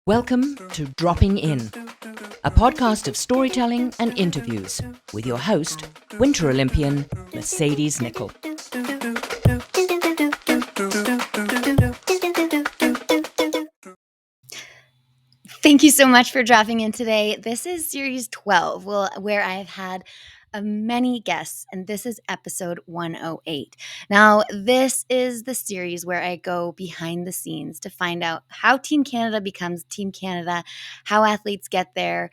Welcome to Dropping In, a podcast of storytelling and interviews with your host, Winter Olympian Mercedes Nickel. Thank you so much for dropping in today. This is series 12, where I have had many guests, and this is episode 108. Now, this is the series where I go behind the scenes to find out how Team Canada becomes Team Canada, how athletes get there.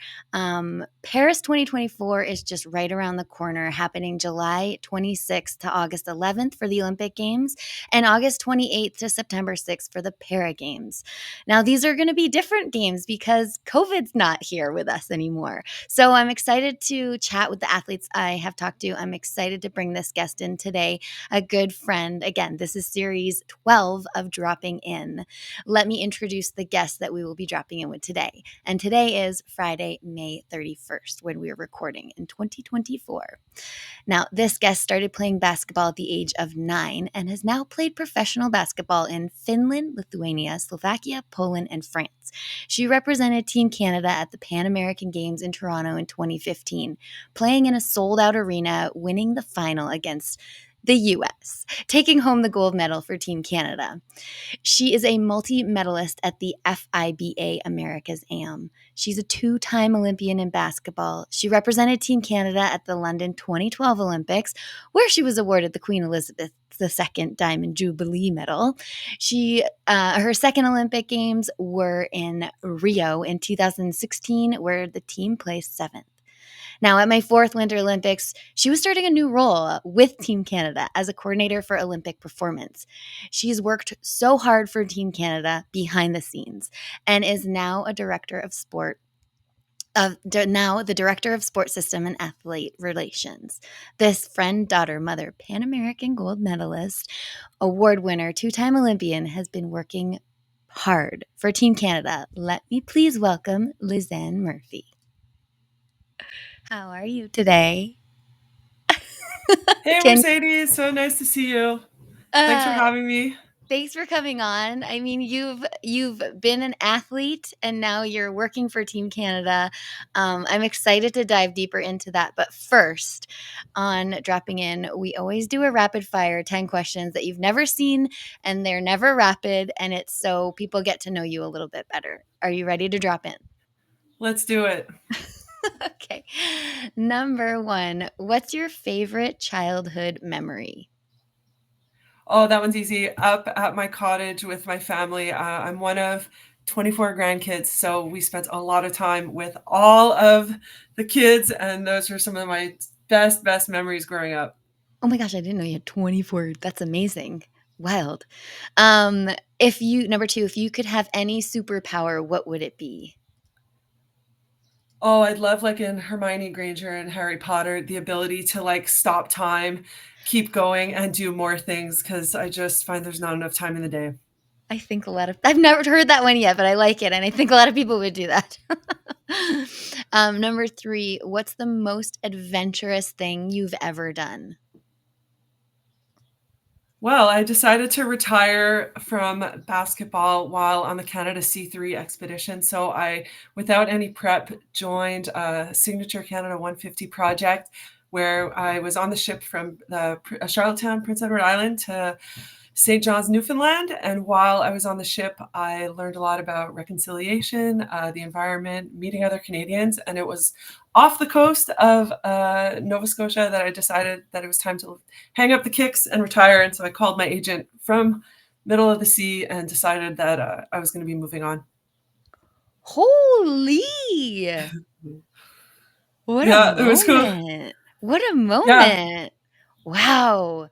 Paris 2024 is just right around the corner, happening July 26th to August 11th for the Olympic Games, and August 28th to September 6th for the Para Games. Now, these are going to be different games because COVID's not here with us anymore. So I'm excited to chat with the athletes I have talked to. I'm excited to bring this guest in today, a good friend. Again, this is series 12 of Dropping In. Let me introduce the guest that we will be dropping in with today. And today is Friday, May 31st, when we are recording in 2024. Now, this guest started playing basketball at the age of 9 and has now played professional basketball in Finland, Lithuania, Slovakia, Poland, and France. She represented Team Canada at the Pan American Games in Toronto in 2015, playing in a sold-out arena, winning the final against the U.S., taking home the gold medal for Team Canada. She is a multi-medalist at the FIBA Americas AM. She's a two-time Olympian in basketball. She represented Team Canada at the London 2012 Olympics, where she was awarded the Queen Elizabeth II Diamond Jubilee Medal. Her second Olympic Games were in Rio in 2016, where the team placed 7th. Now, at my 4th Winter Olympics, she was starting a new role with Team Canada as a coordinator for Olympic performance. She's worked so hard for Team Canada behind the scenes and is now a director of sport. Now the director of sport system and athlete relations. This friend, daughter, mother, Pan American gold medalist, award winner, two-time Olympian, has been working hard for Team Canada. Let me please welcome Lizanne Murphy. How are you today? Hey, Mercedes. So nice to see you. Thanks for having me. Thanks for coming on. I mean, you've been an athlete and now you're working for Team Canada. I'm excited to dive deeper into that. But first, on Dropping In, we always do a rapid fire 10 questions that you've never seen, and they're never rapid, and it's so people get to know you a little bit better. Are you ready to drop in? Let's do it. Okay. Number 1, what's your favorite childhood memory? Oh, that one's easy. Up at my cottage with my family. I'm one of 24 grandkids, so we spent a lot of time with all of the kids, and those are some of my best memories growing up. Oh my gosh, I didn't know you had 24. That's amazing. Wild. Number 2, if you could have any superpower, what would it be? Oh, I'd love, like in Hermione Granger and Harry Potter, the ability to like stop time, keep going, and do more things because I just find there's not enough time in the day. I've never heard that one yet, but I like it. And I think a lot of people would do that. Number 3, what's the most adventurous thing you've ever done? Well, I decided to retire from basketball while on the Canada C3 expedition. So I, without any prep, joined a Signature Canada 150 project where I was on the ship from Charlottetown, Prince Edward Island to St. John's, Newfoundland. And while I was on the ship, I learned a lot about reconciliation, the environment, meeting other Canadians. And it was off the coast of Nova Scotia that I decided that it was time to hang up the kicks and retire. And so I called my agent from middle of the sea and decided that I was going to be moving on. Holy! What a moment. It was cool. What a moment. Yeah. Wow.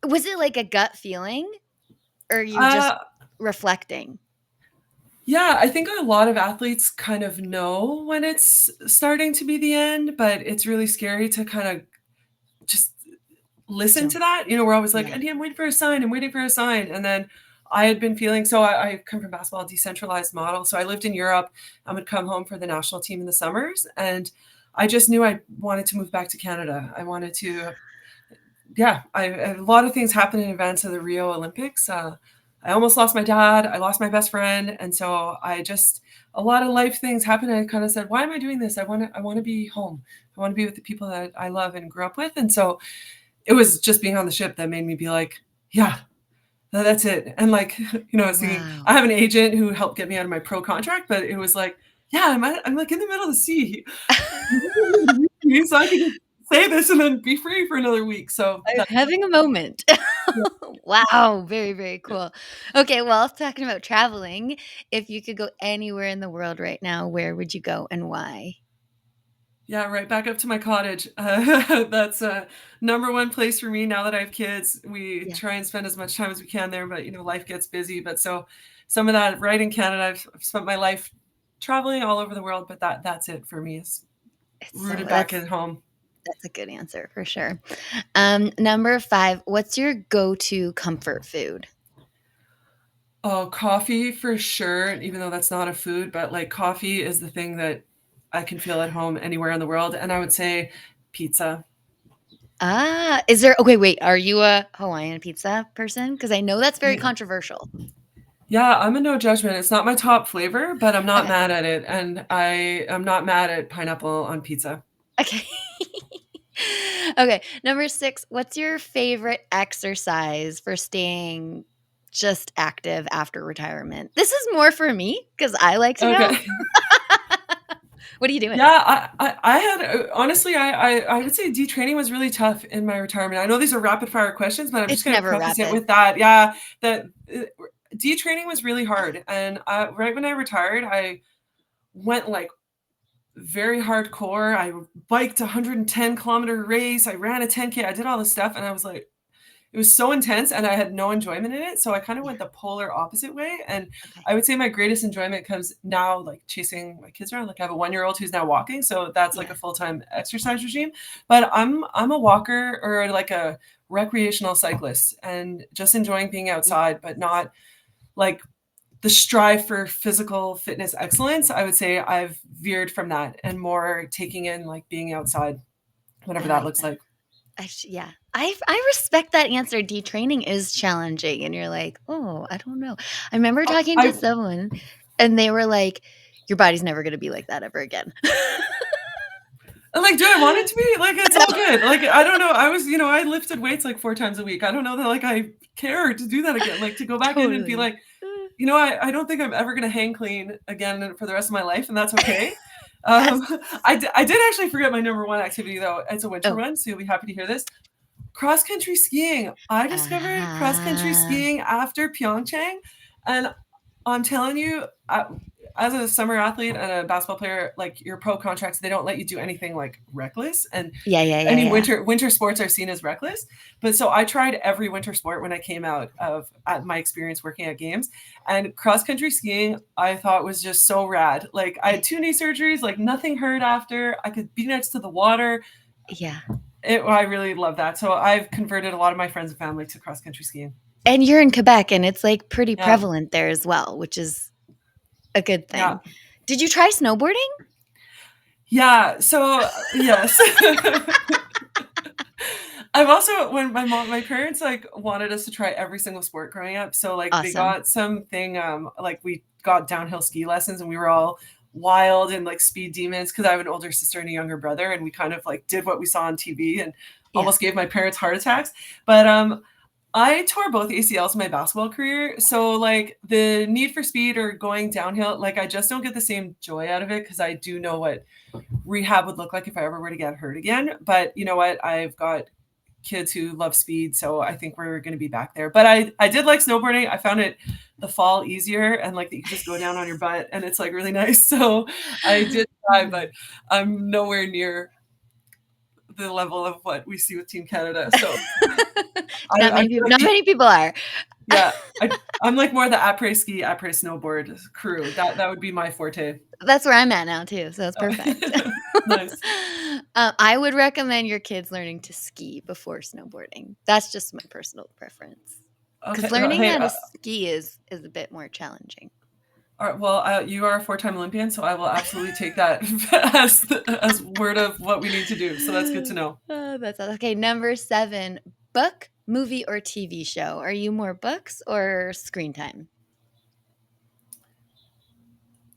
Was it like a gut feeling, or you just reflecting? Yeah, I think a lot of athletes kind of know when it's starting to be the end, but it's really scary to kind of just listen to that. You know, we're always like, Yeah. Andy, I'm waiting for a sign. I'm waiting for a sign. And then I had been feeling, so I come from basketball, decentralized model. So I lived in Europe. I would come home for the national team in the summers. And I just knew I wanted to move back to Canada. I wanted to, a lot of things happened in advance of the Rio Olympics. I almost lost my dad. I lost my best friend. And so a lot of life things happened. And I kind of said, why am I doing this? I want to be home. I want to be with the people that I love and grew up with. And so it was just being on the ship that made me be like, yeah, that's it. And like, I was thinking, Wow. I have an agent who helped get me out of my pro contract, but it was like, yeah, I'm like in the middle of the sea. So I could just say this and then be free for another week. So I'm having a moment. Wow, very, very cool. Okay, well, talking about traveling, if you could go anywhere in the world right now, where would you go and why? yeah, right back up to my cottage. That's number one place for me now that I have kids. We Yeah. try and spend as much time as we can there, but life gets busy. But so some of that right in Canada, I've spent my life traveling all over the world, but that's it for me. Is rooted back That's at home. a good answer for sure. Number 5, what's your go-to comfort food? Oh, coffee for sure, even though that's not a food, but like coffee is the thing that I can feel at home anywhere in the world. And I would say pizza. Is there okay, wait, are you a Hawaiian pizza person? Because I know that's very Yeah. controversial. Yeah, I'm a no judgment. It's not my top flavor, but I'm not Okay. mad at it. And I am not mad at pineapple on pizza. Okay. Okay, number 6, what's your favorite exercise for staying just active after retirement? This is more for me because I like to know. Okay. What are you doing? Yeah, I had honestly, I would say detraining was really tough in my retirement. I know these are rapid fire questions, but I'm just It's going to never preface it rapid. with that. Yeah, that detraining was really hard. And right when I retired, I went like very hardcore. I biked a 110-kilometer race. I ran a 10K. I did all this stuff, and I was like, it was so intense, and I had no enjoyment in it. So I kind of Yeah, went the polar opposite way. And okay. I would say my greatest enjoyment comes now, like chasing my kids around. Like I have a 1-year-old who's now walking, so that's like Yeah, a full-time exercise regime. But I'm a walker or like a recreational cyclist, and just enjoying being yeah, outside, but not like the strive for physical fitness excellence. I would say I've veered from that and more taking in like being outside, I whatever that like looks that. like. Yeah. I respect that answer. Detraining is challenging, and you're like, "Oh, I don't know." I remember talking to I someone, and they were like, "Your body's never gonna be like that ever again." like, do I want it to be? Like, it's I all know. good. Like, I don't know. I lifted weights like 4 times a week. I don't know that like I care to do that again. Like to go back in and be Totally. like, I don't think I'm ever gonna hang clean again for the rest of my life, and that's okay. Yes. Um, I did actually forget my number one activity though. It's a winter Oh. one, so you'll be happy to hear this. Cross country skiing. I discovered cross country Ah. skiing after Pyeongchang, and I'm telling you, as a summer athlete and a basketball player, like your pro contracts, they don't let you do anything like reckless. And Yeah, yeah, yeah, any yeah. winter sports are seen as reckless. But so I tried every winter sport when I came out of at my experience working at games, and cross country skiing I thought was just so rad. Like I had 2 knee surgeries, like nothing hurt after. I could be next to the water. Yeah. I really love that. So I've converted a lot of my friends and family to cross country skiing. And you're in Quebec, and it's, like, pretty Yeah. prevalent there as well, which is a good Yeah. thing. Did you try snowboarding? Yeah. So yes. I've also when my parents like wanted us to try every single sport growing up. So like they Awesome. got something like we got downhill ski lessons and we were all wild and like speed demons because I have an older sister and a younger brother and we kind of like did what we saw on TV and Yeah. almost gave my parents heart attacks. But I tore both ACLs in my basketball career. So like the need for speed or going downhill, like I just don't get the same joy out of it because I do know what rehab would look like if I ever were to get hurt again. But you know what? I've got kids who love speed, so I think we're going to be back there. But I did like snowboarding. I found it the fall easier and like that you can just go down on your butt and it's like really nice. So I did try, but I'm nowhere near the level of what we see with Team Canada. So I feel Not many people are. yeah, I'm like more the après ski, après snowboard crew. That would be my forte. That's where I'm at now too, so it's perfect. Nice. I would recommend your kids learning to ski before snowboarding. That's just my personal preference. Okay. Because learning Hey, how to ski is a bit more challenging. all right, well, you are a 4-time Olympian, so I will absolutely take that as word of what we need to do. So that's good to know. Oh, that's okay. Number 7, book movie or TV show? Are you more books or screen time?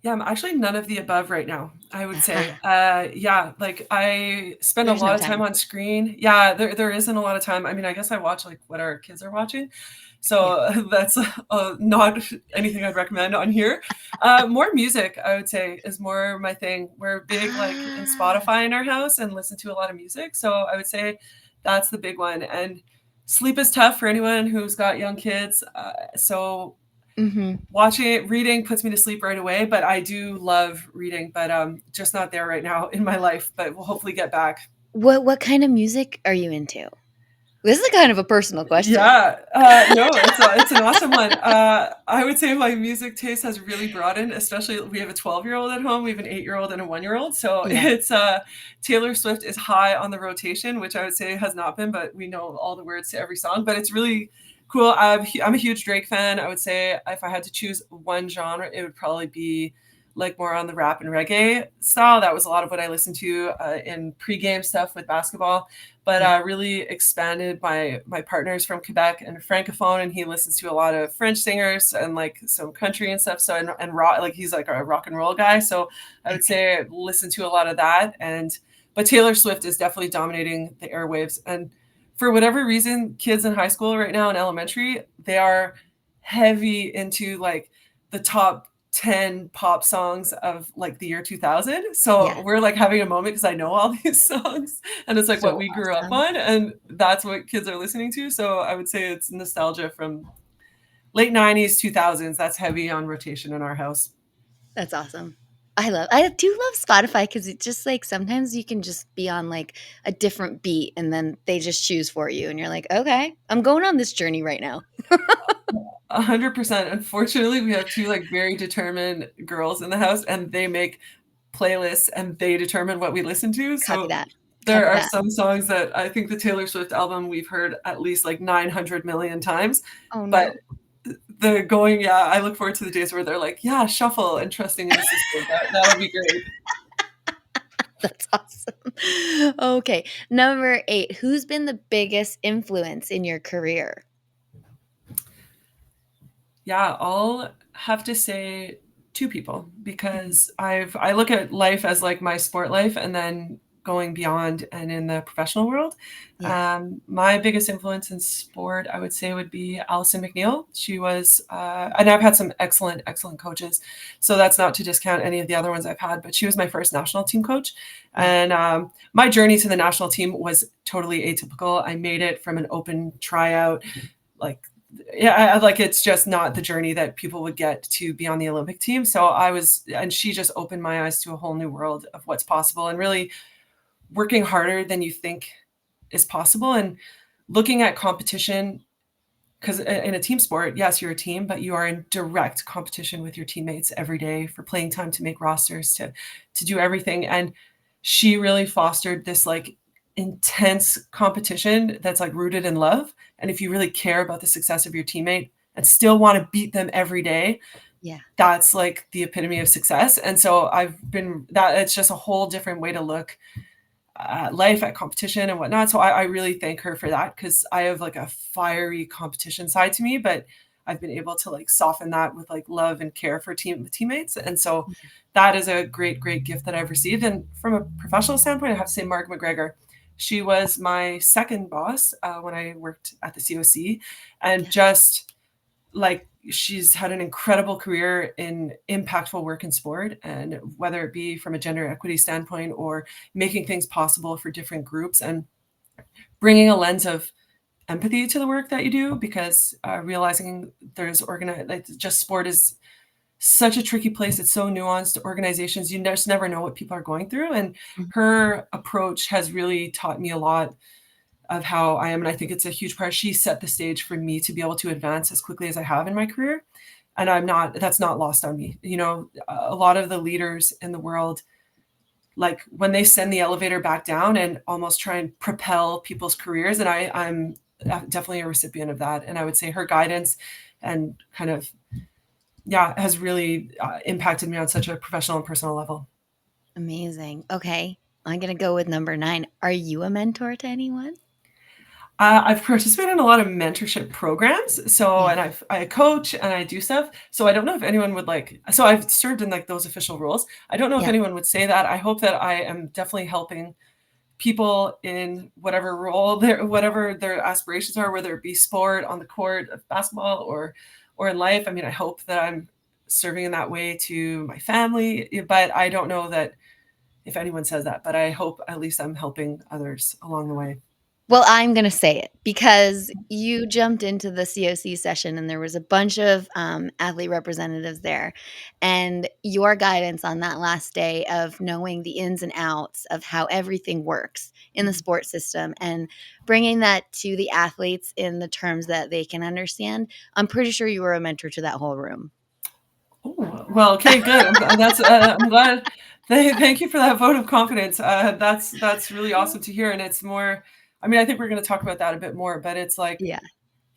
Yeah, I'm actually none of the above right now, I would say. Yeah, like I spend a There's no lot of time time. on screen. Yeah, there isn't a lot of time. I mean, I guess I watch like what our kids are watching. Yeah. So that's not anything I'd recommend on here. More music, I would say, is more my thing. We're big like in Ah. Spotify in our house and listen to a lot of music. So I would say that's the big one. And sleep is tough for anyone who's got young kids. So Mhm. reading puts me to sleep right away, but I do love reading, but just not there right now in my life, but we'll hopefully get back. What kind of music are you into? This is kind of a personal question. Yeah, no, it's an awesome one. I would say my music taste has really broadened, especially we have a 12-year-old at home, we have an 8-year-old and a 1-year-old. So Yeah. it's Taylor Swift is high on the rotation, which I would say has not been, but we know all the words to every song. But it's really cool. I'm a huge Drake fan. I would say if I had to choose one genre, it would probably be like more on the rap and reggae style. That was a lot of what I listened to in pregame stuff with basketball, but Yeah. really expanded. My partner's from Quebec and francophone, and he listens to a lot of French singers and like some country and stuff. So and rock, like he's like a rock and roll guy. So I would Okay. say I listen to a lot of that. And but Taylor Swift is definitely dominating the airwaves. And for whatever reason, kids in high school right now in elementary, they are heavy into like the top 10 pop songs of like the year 2000. Yeah. So we're like having a moment because I know all these songs and it's like what So we grew up awesome. on and that's what kids are listening to. So I would say it's nostalgia from late 90s, 2000s. That's heavy on rotation in our house. That's awesome. I do love Spotify because it's just like sometimes you can just be on like a different beat and then they just choose for you and you're like, okay, I'm going on this journey right now. 100%. Unfortunately, we have two like very determined girls in the house and they make playlists and they determine what we listen to. Copy So that. there Copy are that. some songs that I think the Taylor Swift album we've heard at least like 900 million times. Oh But no. the going, yeah, I look forward to the days where they're like, yeah, shuffle and trusting in the system. That'll be great. That's awesome. Okay. Number 8. Who's been the biggest influence in your career? Yeah, I'll have to say two people Mhm. because I look at life as like my sport life and then going beyond and in the professional world. Yeah. My biggest influence in sport, I would say, would be Alison McNeil. She was, and I've had some excellent coaches. So that's not to discount any of the other ones I've had, but she was my first national team coach. Yeah. And my journey to the national team was totally atypical. I made it from an open tryout, like yeah, like it's just not the journey that people would get to be on the Olympic team. So and she just opened my eyes to a whole new world of what's possible and really working harder than you think is possible and looking at competition. Because in a team sport, yes, you're a team, but you are in direct competition with your teammates every day for playing time, to make rosters, to do everything. And she really fostered this like intense competition that's like rooted in love. And if you really care about the success of your teammate and still want to beat them every day, Yeah. that's like the epitome of success. And so I've been that it's just a whole different way to look at life, at competition and whatnot. So I really thank her for that because I have like a fiery competition side to me, but I've been able to like soften that with like love and care for teammates. And so Yeah. that is a great gift that I've received. And from a professional standpoint, I have to say Mark McGregor. She was my second boss when I worked at the COC, and Yeah. just like she's had an incredible career in impactful work in sport, and whether it be from a gender equity standpoint or making things possible for different groups and bringing a lens of empathy to the work that you do, because realizing there's organized like just sport is such a tricky place. It's so nuanced. Organizations, you just never know what people are going through, and Mhm. her approach has really taught me a lot of how I am. And I think it's a huge part. She set the stage for me to be able to advance as quickly as I have in my career. And that's not lost on me. You know, a lot of the leaders in the world, like when they send the elevator back down and almost try and propel people's careers. And I'm definitely a recipient of that. And I would say her guidance and kind of, yeah, has really impacted me on such a professional and personal level. Amazing. Okay. I'm going to go with number 9. Are you a mentor to anyone? I've participated in a lot of mentorship programs. So, Yeah. and I coach and I do stuff. So I don't know if anyone would like, so I've served in like those official roles. I don't know if Yeah. anyone would say that. I hope that I am definitely helping people in whatever role whatever their aspirations are, whether it be sport on the court of basketball or in life. I mean, I hope that I'm serving in that way to my family, but I don't know that if anyone says that, but I hope at least I'm helping others along the way. Well, I'm gonna say it because you jumped into the COC session and there was a bunch of athlete representatives there, and your guidance on that last day of knowing the ins and outs of how everything works in the sports system and bringing that to the athletes in the terms that they can understand. I'm pretty sure you were a mentor to that whole room. Oh, well, okay, good. I'm glad. Thank you for that vote of confidence. That's really awesome to hear. And it's more, I mean, I think we're going to talk about that a bit more, but it's like, Yeah.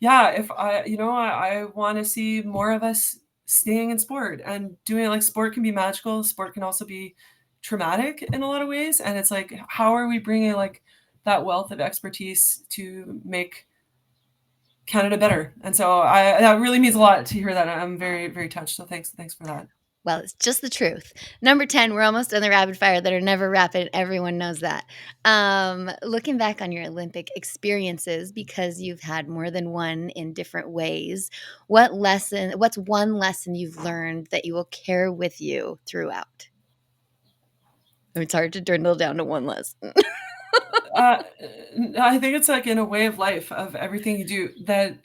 yeah, if I want to see more of us staying in sport and doing it. Like sport can be magical. Sport can also be traumatic in a lot of ways. And it's like, how are we bringing like that wealth of expertise to make Canada better? And so that really means a lot to hear that. I'm very, very touched. So thanks for that. Well, it's just the truth. Number 10, we're almost done the rapid fire that are never rapid. Everyone knows that. Looking back on your Olympic experiences, because you've had more than one in different ways, what's one lesson you've learned that you will carry with you throughout? It's hard to dwindle down to one lesson. I think it's like in a way of life of everything you do that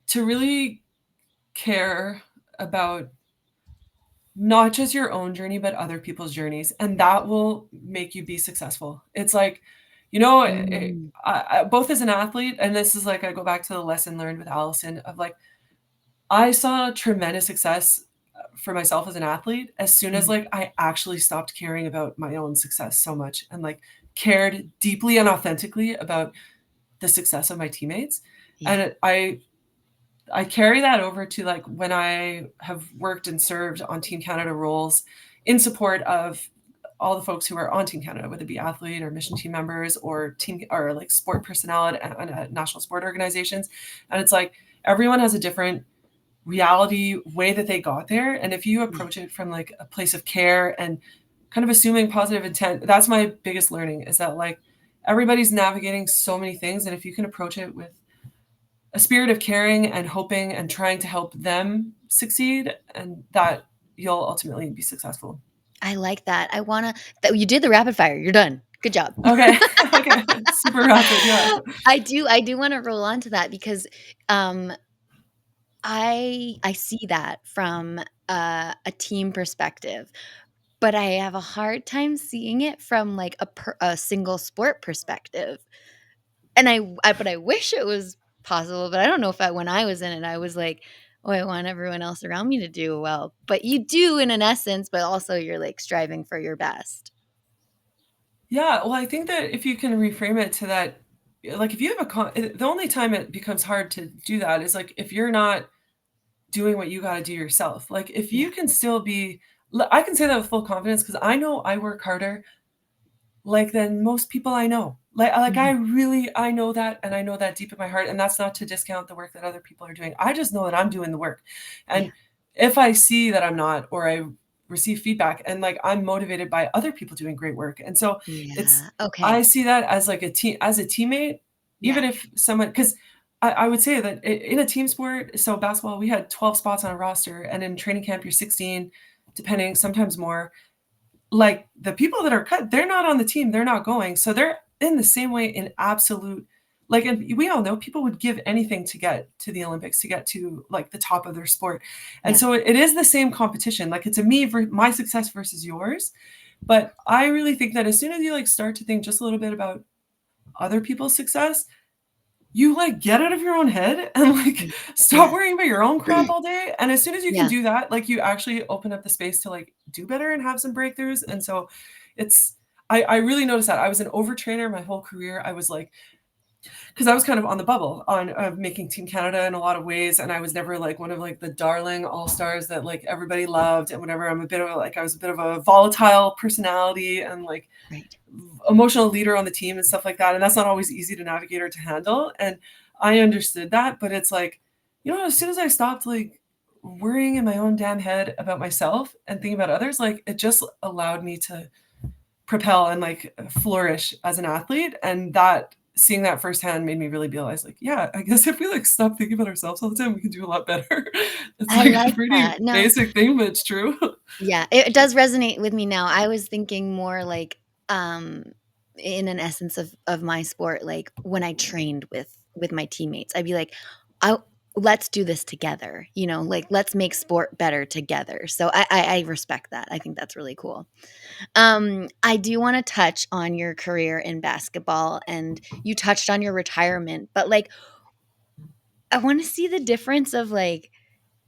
to really care about not just your own journey, but other people's journeys. And that will make you be successful. It's like, Mm, both as an athlete, and this is like, I go back to the lesson learned with Allison of like, I saw tremendous success for myself as an athlete as soon as mm, like I actually stopped caring about my own success so much and like cared deeply and authentically about the success of my teammates. yeah. And I carry that over to like when I have worked and served on Team Canada roles in support of all the folks who are on Team Canada, whether it be athlete or mission team members or team or like sport personnel at national sport organizations. And it's like everyone has a different reality way that they got there. And if you Yeah. approach it from like a place of care and kind of assuming positive intent, that's my biggest learning is that like everybody's navigating so many things. And if you can approach it with a spirit of caring and hoping and trying to help them succeed, and that you'll ultimately be successful. I like that. That you did the rapid fire. You're done. Good job. Okay. Okay. Super rapid. Yeah. I do want to roll on to that because um I see that from a team perspective, but I have a hard time seeing it from like a single sport perspective. And but I wish it was possible, but I don't know if when I was in it, I was like, oh, I want everyone else around me to do well. But you do in an essence, but also you're like striving for your best. Yeah. Well, I think that if you can reframe it to that, like if you have the only time it becomes hard to do that is like if you're not doing what you got to do yourself. Like if Yeah. you can still be, I can say that with full confidence because I know I work harder like than most people I know. Like Mhm. I know that, and I know that deep in my heart. And that's not to discount the work that other people are doing. I just know that I'm doing the work. Yeah. And if I see that I'm not, or I receive feedback, and like I'm motivated by other people doing great work, and so it's Yeah. I Okay. see that as like as a teammate, Yeah. even if someone because. I would say that in a team sport, so basketball, we had 12 spots on a roster, and in training camp, you're 16, depending, sometimes more. Like the people that are cut, they're not on the team, they're not going. So they're in the same way in absolute, like, and we all know people would give anything to get to the Olympics, to get to like the top of their sport. And Yeah. so it is the same competition. Like it's a me my success versus yours. But I really think that as soon as you like start to think just a little bit about other people's success, you like get out of your own head and like Mm. stop Yeah. worrying about your own crap all day. And as soon as you can Yeah. do that, like you actually open up the space to like do better and have some breakthroughs. And so it's I really noticed that I was an overtrainer my whole career. I was like because I was kind of on the bubble on of making Team Canada in a lot of ways, and I was never like one of like the darling all stars that like everybody loved and whatever. I was a bit of a volatile personality and like Right. emotional leader on the team and stuff like that, and that's not always easy to navigate or to handle. And I understood that, but it's like, as soon as I stopped like worrying in my own damn head about myself and thinking about others, like it just allowed me to propel and like flourish as an athlete. And that seeing that firsthand made me really realize like, yeah, I guess if we like stop thinking about ourselves all the time, we can do a lot better. It's I like a like pretty that. No, basic thing, but it's true. yeah, it does resonate with me now. I was thinking more like, in an essence of my sport, like when I trained with my teammates, I'd be like, I let's do this together, like let's make sport better together. So I respect that. I think that's really cool. I do want to touch on your career in basketball, and you touched on your retirement, but like I want to see the difference of like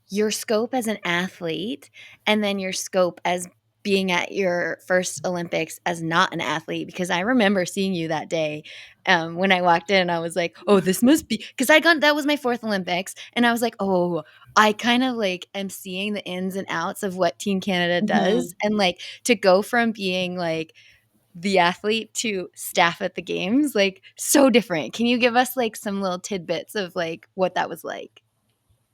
your scope as an athlete and then your scope as being at your first Olympics as not an athlete, because I remember seeing you that day, when I walked in. I was like, oh, this must be because I got that was my fourth Olympics, and I was like, oh, I kind of like am seeing the ins and outs of what Team Canada Mhm. does, and like to go from being like the athlete to staff at the games, like so different. Can you give us like some little tidbits of like what that was like?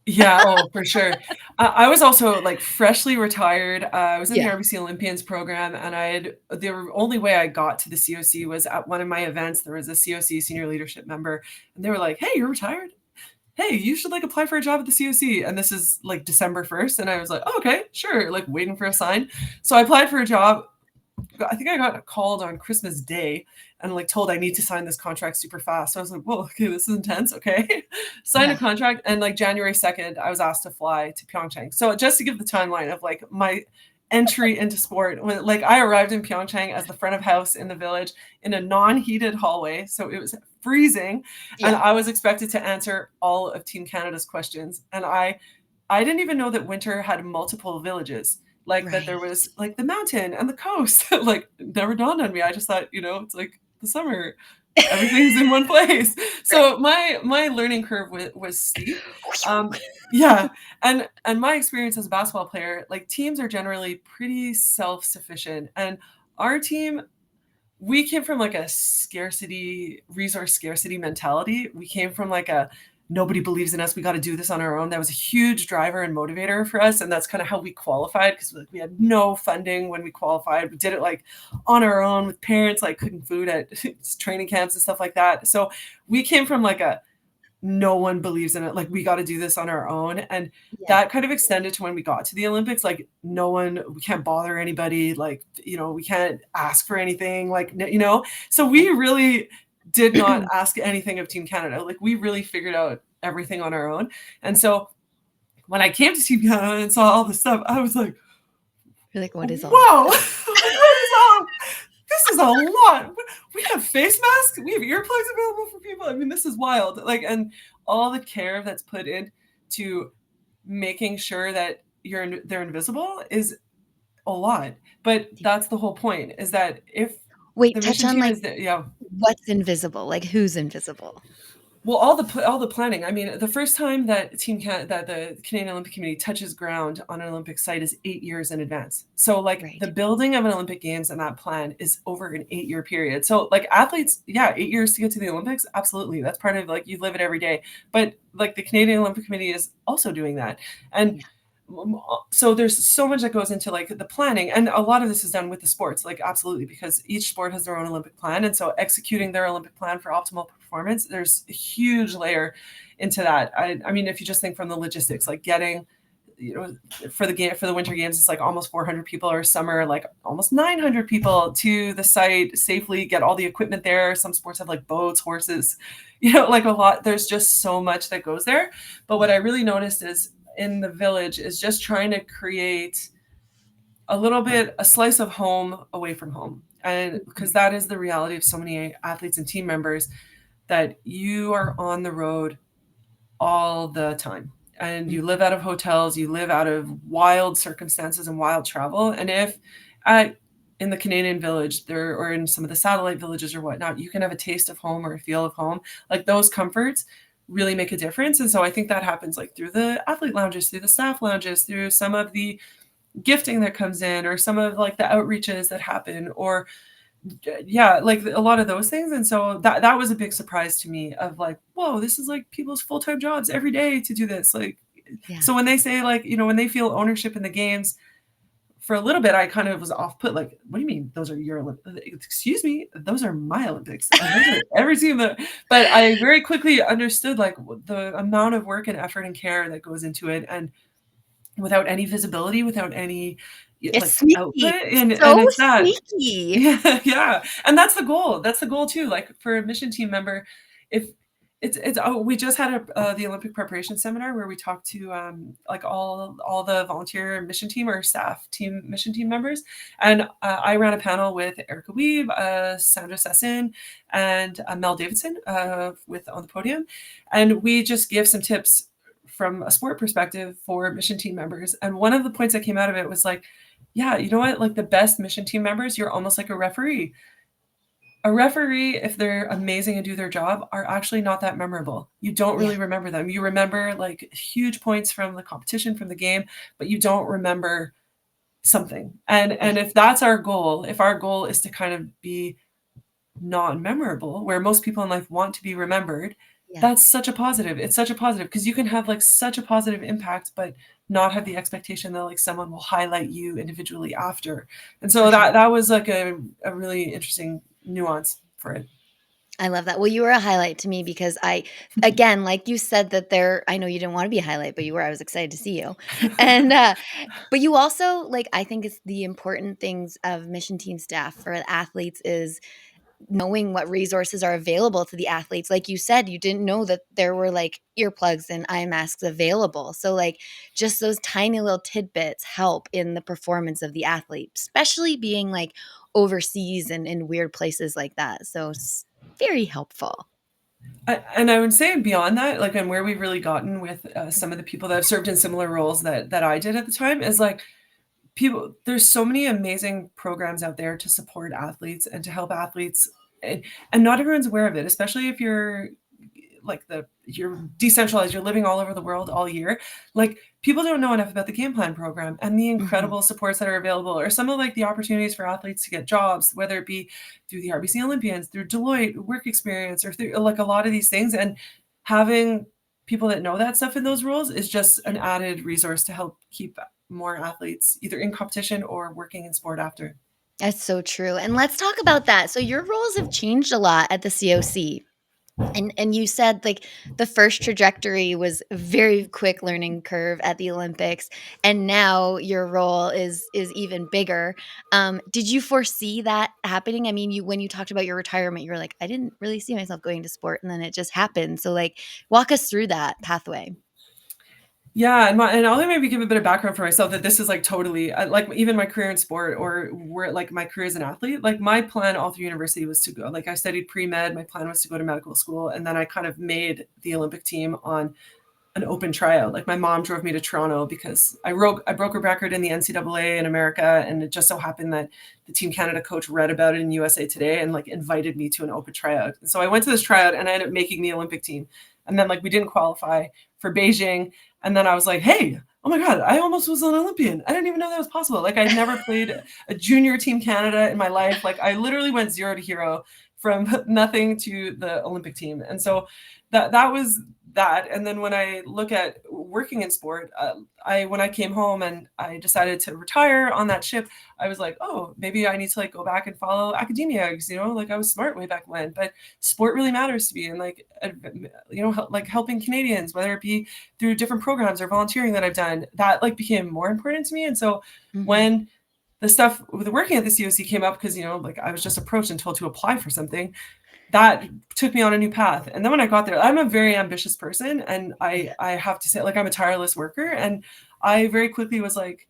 Yeah, oh, for sure. I was also, like, freshly retired. I was in the Yeah, RBC Olympians program, and the only way I got to the COC was at one of my events. There was a COC senior leadership member, and they were like, "Hey, you're retired? Hey, you should, like, apply for a job at the COC." And this is, like, December 1st, and I was like, "Oh, okay, sure," like, waiting for a sign. So I applied for a job. I think I got called on Christmas Day and like told I need to sign this contract super fast. So I was like, "Whoa, okay, this is intense." Okay. Signed a yeah, contract, and like January 2nd, I was asked to fly to Pyeongchang. So just to give the timeline of like my entry into sport, when like I arrived in Pyeongchang as the front of house in the village in a non-heated hallway. So it was freezing, and yeah, I was expected to answer all of Team Canada's questions. And I didn't even know that winter had multiple villages, like that there right. was like the mountain and the coast. Like never dawned on me. I just thought, it's like the summer, everything's in one place. So my learning curve was steep. Um, yeah, and my experience as a basketball player, like teams are generally pretty self-sufficient, and our team, we came from like a resource scarcity mentality. We came from like a nobody believes in us. We got to do this on our own. That was a huge driver and motivator for us. And that's kind of how we qualified, because like, we had no funding when we qualified. We did it like on our own with parents, like cooking food at training camps and stuff like that. So we came from like a no one believes in it. Like we got to do this on our own. And Yeah, that kind of extended to when we got to the Olympics. Like we can't bother anybody. Like, we can't ask for anything. Like, so we right. really did not ask anything of Team Canada. Like we really figured out everything on our own. And so when I came to Team Canada and saw all this stuff, I was like, You're like, what is all wow, this? what is all this is a lot. We have face masks. We have earplugs available for people. I mean, this is wild. Like, and all the care that's put into making sure that they're invisible is a lot. But that's the whole point, is that if Wait, the touch mission on team like is that, yeah. what's invisible, like who's invisible? Well, all the planning. I mean, the first time that that the Canadian Olympic Committee touches ground on an Olympic site is 8 years in advance. So, like Right. the building of an Olympic Games and that plan is over an 8-year period. So, like athletes, yeah, 8 years to get to the Olympics, absolutely. That's part of like you live it every day. But like the Canadian Olympic Committee is also doing that, and Yeah. so there's so much that goes into like the planning, and a lot of this is done with the sports, like absolutely, because each sport has their own Olympic plan, and so executing their Olympic plan for optimal performance, there's a huge layer into that. I mean, if you just think from the logistics, like getting, for the winter games, it's like almost 400 people, or summer like almost 900 people to the site safely, get all the equipment there. Some sports have like boats, horses, like a lot. There's just so much that goes there. But what I really noticed is in the village is just trying to create a slice of home away from home. And because that is the reality of so many athletes and team members, that you are on the road all the time, and you live out of hotels, you live out of wild circumstances and wild travel. And in the Canadian village there, or in some of the satellite villages or whatnot, you can have a taste of home or a feel of home. Like those comforts really make a difference. And so I think that happens like through the athlete lounges, through the staff lounges, through some of the gifting that comes in, or some of like the outreaches that happen, or yeah, like a lot of those things. And so that was a big surprise to me of like, whoa, this is like people's full-time jobs every day to do this. Like, so when they say like, when they feel ownership in the games, for a little bit, I kind of was off put. Like, what do you mean? Those are your Olympics? Excuse me, those are my Olympics. Every team that, but I very quickly understood like the amount of work and effort and care that goes into it, and without any visibility, without any It's like output, and it's that. Sneaky. Yeah, and that's the goal. That's the goal too. Like for a mission team member, if we just had the Olympic preparation seminar where we talked to like all the volunteer mission team or staff team mission team members, and I ran a panel with Erica Weeb, Sandra Sessin, and Mel Davidson with on the podium, and we just give some tips from a sport perspective for mission team members. And one of the points that came out of it was like, yeah, you know what? Like the best mission team members, you're almost like a referee. A referee, if they're amazing and do their job, are actually not that memorable. You don't really remember them. You remember like huge points from the competition, from the game, but you don't remember something. And if that's our goal, if our goal is to kind of be non-memorable, where most people in life want to be remembered, that's such a positive. It's such a positive because you can have like such a positive impact, but not have the expectation that like someone will highlight you individually after. And so that was like a really interesting nuance for it. I love that. Well, you were a highlight to me because again, like you said that I know you didn't want to be a highlight, but you were. I was excited to see you. And, but you also, like, I think it's the important things of mission team staff for athletes is knowing what resources are available to the athletes. Like you said, you didn't know that there were like earplugs and eye masks available. So like just those tiny little tidbits help in the performance of the athlete, especially being like overseas and in weird places like that. So it's very helpful. And I would say beyond that, like, and where we've really gotten with some of the people that have served in similar roles that I did at the time is like, there's so many amazing programs out there to support athletes and to help athletes, and not everyone's aware of it, especially if you're like you're decentralized, you're living all over the world all year. Like people don't know enough about the game plan program and the incredible supports that are available, or some of like the opportunities for athletes to get jobs, whether it be through the RBC Olympians, through Deloitte work experience, or through like a lot of these things. And having people that know that stuff in those roles is just an added resource to help keep more athletes either in competition or working in sport after. That's so true. And let's talk about that. So your roles have changed a lot at the COC. And you said like the first trajectory was a very quick learning curve at the Olympics, and now your role is even bigger. Did you foresee that happening? I mean, when you talked about your retirement, you were like, I didn't really see myself going to sport, and then it just happened. So like, walk us through that pathway. Yeah, and I'll maybe give a bit of background for myself that this is like totally like even my career in sport, or where like my career as an athlete, like my plan all through university was to go, like I studied pre-med, my plan was to go to medical school, and then I kind of made the Olympic team on an open tryout. Like my mom drove me to Toronto because I broke a record in the NCAA in America, and it just so happened that the Team Canada coach read about it in USA Today and like invited me to an open tryout. And so I went to this tryout and I ended up making the Olympic team. And then like we didn't qualify for Beijing. And then I was like, hey, oh my God, I almost was an Olympian. I didn't even know that was possible. Like I'd never played a junior Team Canada in my life. Like I literally went 0 to hero from nothing to the Olympic team. And so that was that. And then when I look at working in sport, when I came home and I decided to retire on that ship, I was like, oh, maybe I need to like go back and follow academia, because, like I was smart way back when, but sport really matters to me. And like, like helping Canadians, whether it be through different programs or volunteering that I've done, that like became more important to me. And so when the stuff with working at the COC came up, because, like I was just approached and told to apply for something, that took me on a new path. And then when I got there, I'm a very ambitious person, and I have to say, like, I'm a tireless worker. And I very quickly was like,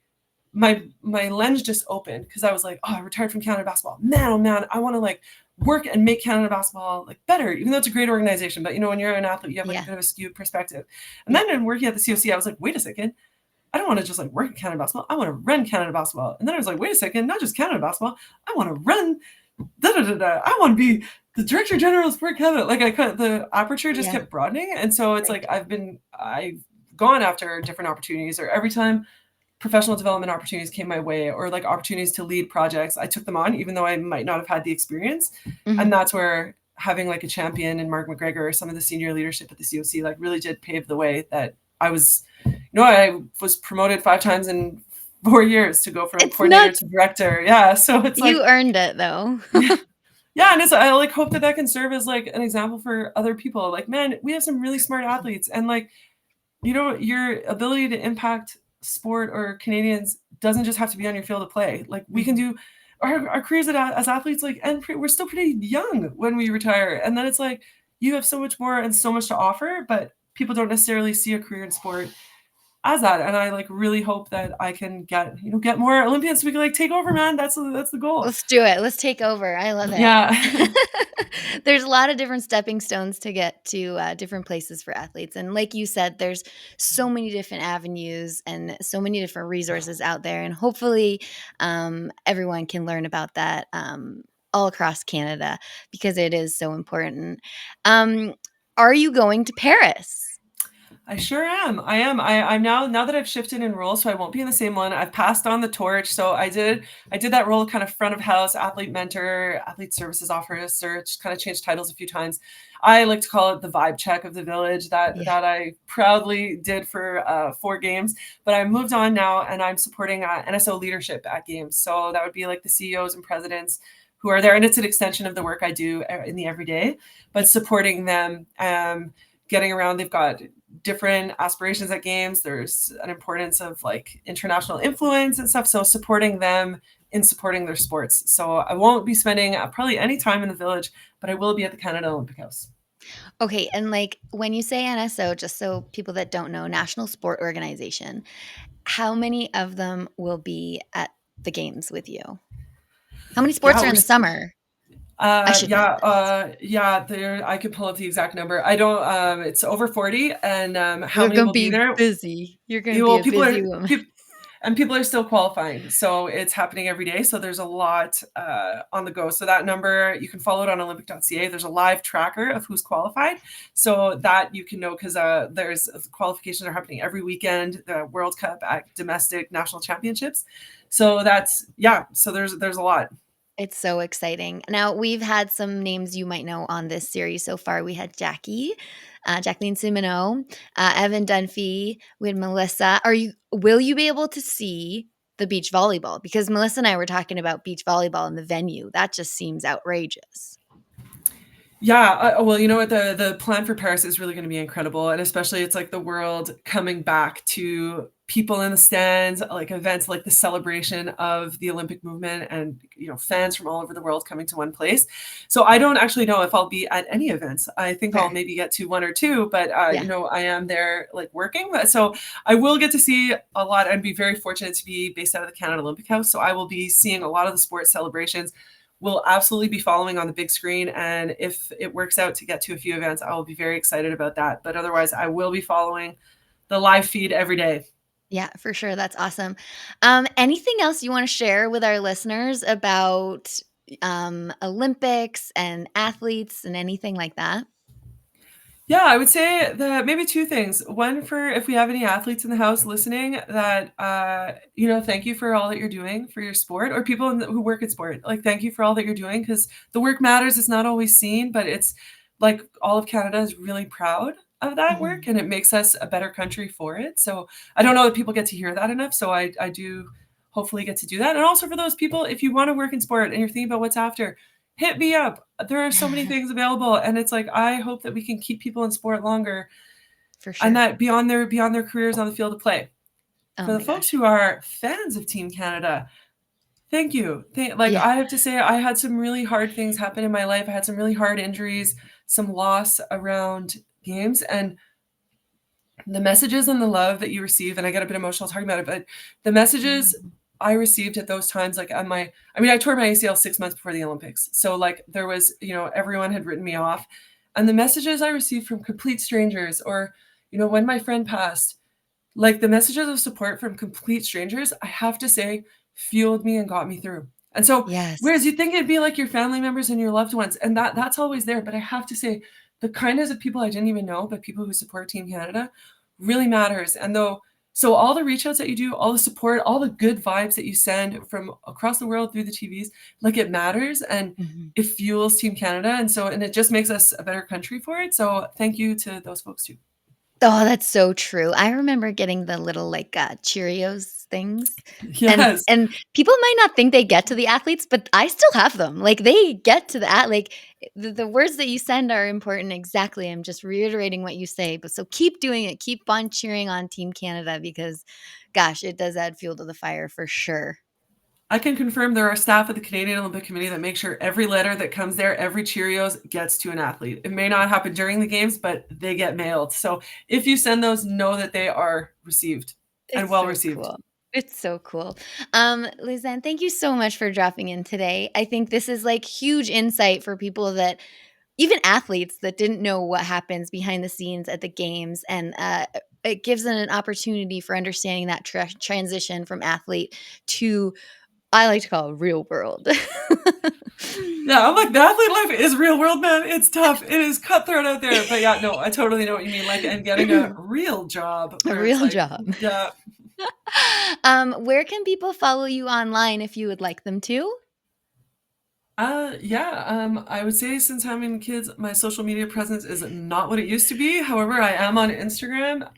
my lens just opened, because I was like, oh, I retired from Canada basketball. Man, oh man, I want to like work and make Canada basketball like better, even though it's a great organization. But when you're an athlete, you have like a bit of a skewed perspective. And then in working at the COC, I was like, wait a second, I don't want to just like work in Canada basketball. I want to run Canada basketball. And then I was like, wait a second, not just Canada basketball. I want to run. I want to be the director general of Sport Canada. Like the aperture just kept broadening. And so it's like I've gone after different opportunities, or every time professional development opportunities came my way, or like opportunities to lead projects, I took them on, even though I might not have had the experience. And that's where having like a champion in Mark McGregor or some of the senior leadership at the COC like really did pave the way, that I was promoted 5 times in 4 years to go from coordinator to director. Yeah. So it's like, you earned it though. yeah. And I like hope that can serve as like an example for other people. Like, man, we have some really smart athletes, and like, your ability to impact sport or Canadians doesn't just have to be on your field of play. Like, we can do our careers as athletes, like, and we're still pretty young when we retire. And then it's like, you have so much more and so much to offer, but people don't necessarily see a career in sport as that. And I like really hope that I can get more Olympians so we can like take over, man. That's the goal. Let's do it. Let's take over. I love it. Yeah. There's a lot of different stepping stones to get to different places for athletes. And like you said, there's so many different avenues and so many different resources out there. And hopefully everyone can learn about that all across Canada, because it is so important. Are you going to Paris? I sure am. I'm now that I've shifted in roles, so I won't be in the same one. I've passed on the torch. So I did that role, kind of front of house, athlete mentor, athlete services officer, just kind of changed titles a few times. I like to call it the vibe check of the village that I proudly did for 4 games. But I moved on now, and I'm supporting NSO leadership at games. So that would be like the CEOs and presidents who are there. And it's an extension of the work I do in the everyday, but supporting them, getting around. They've got different aspirations at games. There's an importance of like international influence and stuff. So supporting them in supporting their sports. So I won't be spending probably any time in the village, but I will be at the Canada Olympic House. Okay. And like when you say NSO, just so people that don't know, National Sport Organization, how many of them will be at the games with you? How many sports are in the summer? I could pull up the exact number. I don't. It's over 40, and how many will be there? Busy. You're going to be a busy woman. And people are still qualifying, so it's happening every day. So there's a lot on the go. So that number, you can follow it on Olympic.ca. There's a live tracker of who's qualified, so that you can know, because there's qualifications are happening every weekend. The World Cup, at domestic, national championships. So that's So there's a lot. It's so exciting. Now, we've had some names you might know on this series so far. We had Jacqueline Simoneau, Evan Dunphy. We had Melissa. Will you be able to see the beach volleyball? Because Melissa and I were talking about beach volleyball in the venue. That just seems outrageous. Yeah, well, you know what, the plan for Paris is really going to be incredible, and especially it's like the world coming back to people in the stands, like events like the celebration of the Olympic movement, and fans from all over the world coming to one place. So I don't actually know if I'll be at any events. I think I'll maybe get to 1 or 2, but I am there like working, so I will get to see a lot and be very fortunate to be based out of the Canada Olympic House. So I will be seeing a lot of the sports celebrations. We'll absolutely be following on the big screen. And if it works out to get to a few events, I will be very excited about that. But otherwise, I will be following the live feed every day. Yeah, for sure. That's awesome. Anything else you want to share with our listeners about Olympics and athletes and anything like that? Yeah, I would say that maybe 2 things. One, for if we have any athletes in the house listening, that, thank you for all that you're doing for your sport, or people who work at sport. Like, thank you for all that you're doing, because the work matters. It's not always seen, but it's like all of Canada is really proud of that work, and it makes us a better country for it. So I don't know that people get to hear that enough. So I do hopefully get to do that. And also for those people, if you want to work in sport and you're thinking about what's after, hit me up. There are so many things available, and it's like, I hope that we can keep people in sport longer, for sure, and that beyond their careers on the field of play. For the folks who are fans of Team Canada, thank you. I have to say, I had some really hard things happen in my life. I had some really hard injuries, some loss around games, and the messages and the love that you receive, and I get a bit emotional talking about it, but the messages I received at those times, like I tore my ACL 6 months before the Olympics. So like there was, everyone had written me off, and the messages I received from complete strangers, or, when my friend passed, like the messages of support from complete strangers, I have to say, fueled me and got me through. And so, whereas Yes. you think it'd be like your family members and your loved ones, and that's always there, but I have to say, the kindness of people I didn't even know, but people who support Team Canada really matters. And though, so all the reach outs that you do, all the support, all the good vibes that you send from across the world through the TVs, like it matters and Mhm. it fuels Team Canada. And so, and it just makes us a better country for it. So thank you to those folks too. Oh, that's so true. I remember getting the little, like, Cheerios things, Yes. and people might not think they get to the athletes, but I still have them. Like, they get to the words that you send are important, exactly. I'm just reiterating what you say, but so keep doing it. Keep on cheering on Team Canada because, gosh, it does add fuel to the fire for sure. I can confirm there are staff at the Canadian Olympic Committee that make sure every letter that comes there, every Cheerios gets to an athlete. It may not happen during the games, but they get mailed. So if you send those, know that they are received and It's well so received. cool. It's so cool. Lizanne, thank you so much for dropping in today. I think this is like huge insight for people that even athletes that didn't know what happens behind the scenes at the games. And it gives them an opportunity for understanding that transition from athlete to, I like to call it real world. Yeah, I'm like, the athlete life is real world, man. It's tough. It is cutthroat out there. But yeah, no, I totally know what you mean. Like, and getting a real job A where it's real like, job. yeah. Where can people follow you online if you would like them to? Yeah, I would say since having kids, my social media presence is not what it used to be. However, I am on Instagram.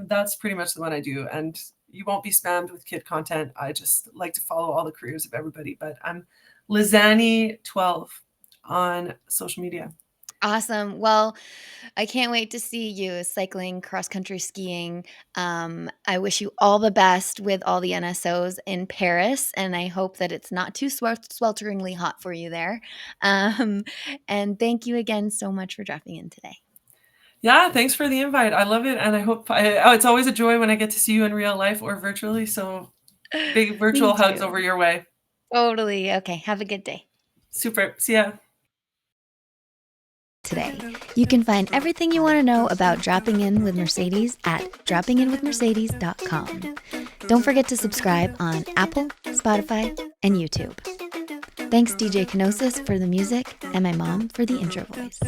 That's pretty much the one I do. And you won't be spammed with kid content. I just like to follow all the careers of everybody. But I'm Lizanne12 on social media. Awesome. Well, I can't wait to see you cycling, cross country skiing. I wish you all the best with all the NSOs in Paris, and I hope that it's not too swelteringly hot for you there. Um, and thank you again so much for dropping in today. Yeah, thanks for the invite. I love it. And it's always a joy when I get to see you in real life or virtually. So big Me virtual hugs too. over your way. Totally. Okay. Have a good day. Super. See ya. Today. You can find everything you want to know about Dropping In with Mercedes at droppinginwithmercedes.com. Don't forget to subscribe on Apple, Spotify, and YouTube. Thanks DJ Kenosis for the music and my mom for the intro voice.